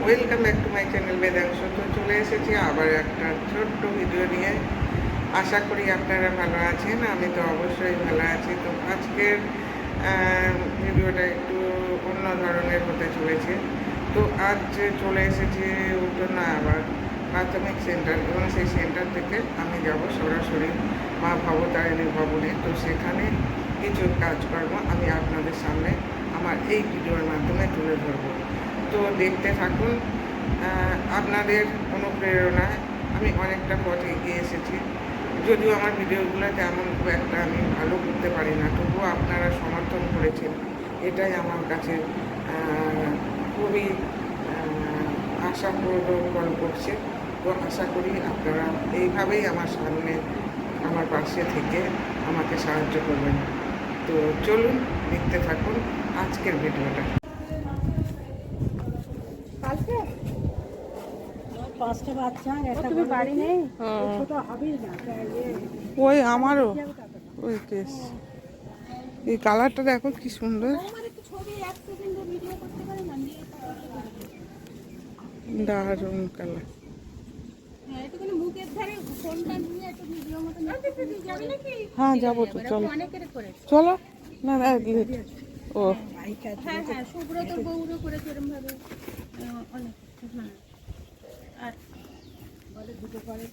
Welcome back to my channel Vedansh. তো চলে এসেছি আবার একটা ছোট্ট ভিডিও নিয়ে। আশা করি আপনারা ভালো আছেন, আমি তো অবশ্যই ভালো আছি। তো আজকের ভিডিওটা একটু অন্য ধরনের হতে চলেছে। তো আজ চলে এসেছি জন্য আবার প্রাথমিক সেন্টার, এবং সেই সেন্টার থেকে আমি যাব সরাসরি মা ভবতারিণী ভবনে। তো সেখানে কিছু কাজকর্ম আমি আপনাদের সামনে আমার এই ভিডিওর মাধ্যমে তুলে ধরবো। তো দেখতে থাকুন। আপনাদের অনুপ্রেরণায় আমি অনেকটা পথ এগিয়ে এসেছি। যদিও আমার ভিডিওগুলো তেমন খুব একটা আমি ভালো করতে পারি না, তবুও আপনারা সমর্থন করেছেন, এটাই আমার কাছে খুবই আশাপ্রদ করছে। তো আশা করি আপনারা এইভাবেই আমার সামনে আমার পাশে থেকে আমাকে সাহায্য করবেন। তো চলুন দেখতে থাকুন আজকের ভিডিওটা। পাঁচটা বাচ্চা একটা বাড়ি নেই, ছোট হবেই না। ওই আমারও ওই কেস। এই কালারটা দেখো কি সুন্দর, দারুণ কালার। হ্যাঁ যাবো তো, চলো চলো। না না ও সুব্রত বউরও করেছে এরকম ভাবে দুটো করে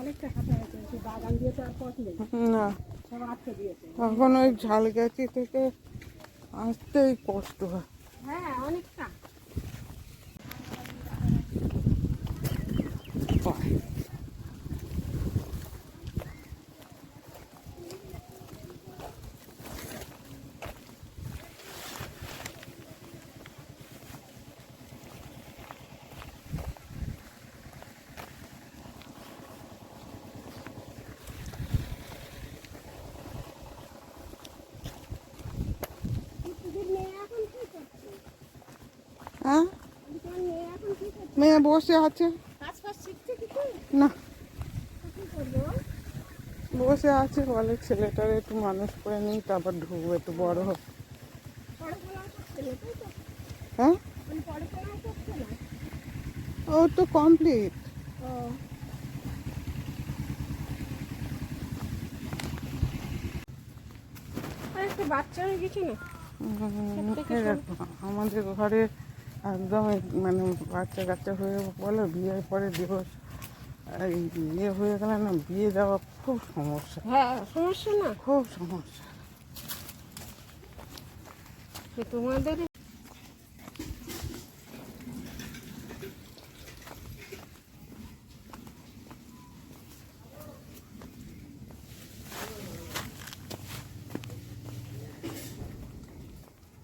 অনেকটা খাতা আছে, বাগান দিয়ে তো আর পথ নেই, না সব আটকে দিয়েছে। এখন ওই ঝালগাছি থেকে আসতেই কষ্ট হয়। হ্যাঁ অনেকটা। হ্যাঁ মেয়ে বসে আছে না, বসে আছে, বলে ছেলেটার একটু মানুষ করে নিই, তারপর ঢুকবো, একটু বড় হোক। হ্যাঁ ও তো কমপ্লিট। বাচ্চা হয়ে গেছে না আমাদের ঘরে একদম মানে বাচ্চা কাচ্চা হয়ে বলে বিয়ের পরে দিবস বিয়ে হয়ে গেলে না, বিয়ে দেওয়া খুব সমস্যা। হ্যাঁ সমস্যা না, খুব সমস্যা। তোমাদের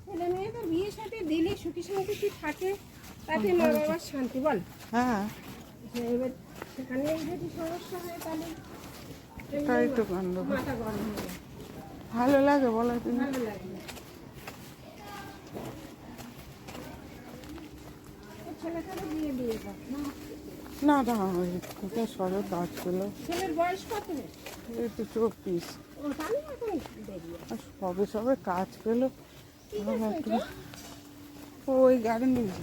ছেলে মেয়েদের বিয়ে সাথে দিলে সুখী শান্তি থাকে, তাতে মা বাবার শান্তি বল। হ্যাঁ এবার সেখানে যদি সমস্যা হয় তাহলে তাই তো গন্ডগোল। মাথা গরম হয়ে যায়, ভালো লাগে বলো তুমি? ভালো লাগে না। ছেলেটাকে বিয়ে দিয়ে দাও না না ওই সরের কাজ ছিল। ছেলের বয়স কত? এই তো 24। ও তাহলে এখন দেরি আছে। সবে সবে কাজ পেলো। ওই গার্ডেন দিয়েছে।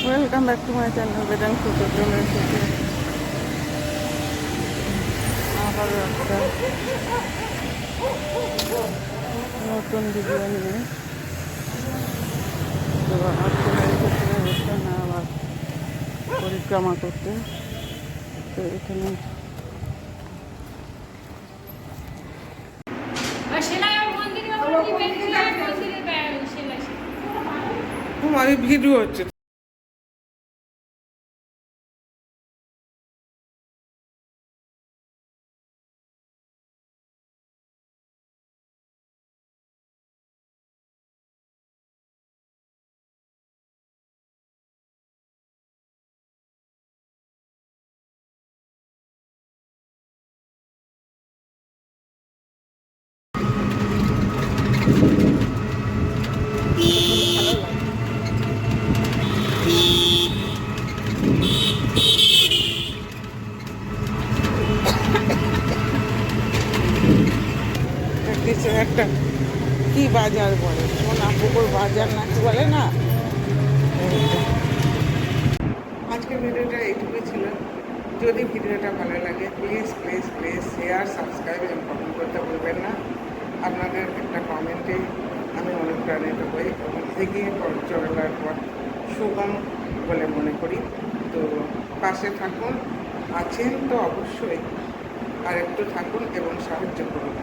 Welcome back to my channel Vedansh. চলে এসেছে আবার একটা নতুন ভিডিও নিয়ে। তো চলে এসেছে না আবার পরিক্রমা করতে। তো এখানে তোমার ভিডিও হচ্ছে। একটা কি বাজার বলে, সোনাপুকুর বাজার না কি বলে না। এই তো। আজকের ভিডিওটা এইটুকুই ছিল। যদি ভিডিওটা ভালো লাগে please please please share, subscribe এবং কমেন্ট করতে ভুলবেন না। আপনাদের একটা কমেন্টে আমি অনুপ্রাণিত হই এবং এগিয়ে চলার পর সুগম বলে মনে করি। তো পাশে থাকুন, আছেন তো অবশ্যই, আর একটু থাকুন এবং সাহায্য করুন।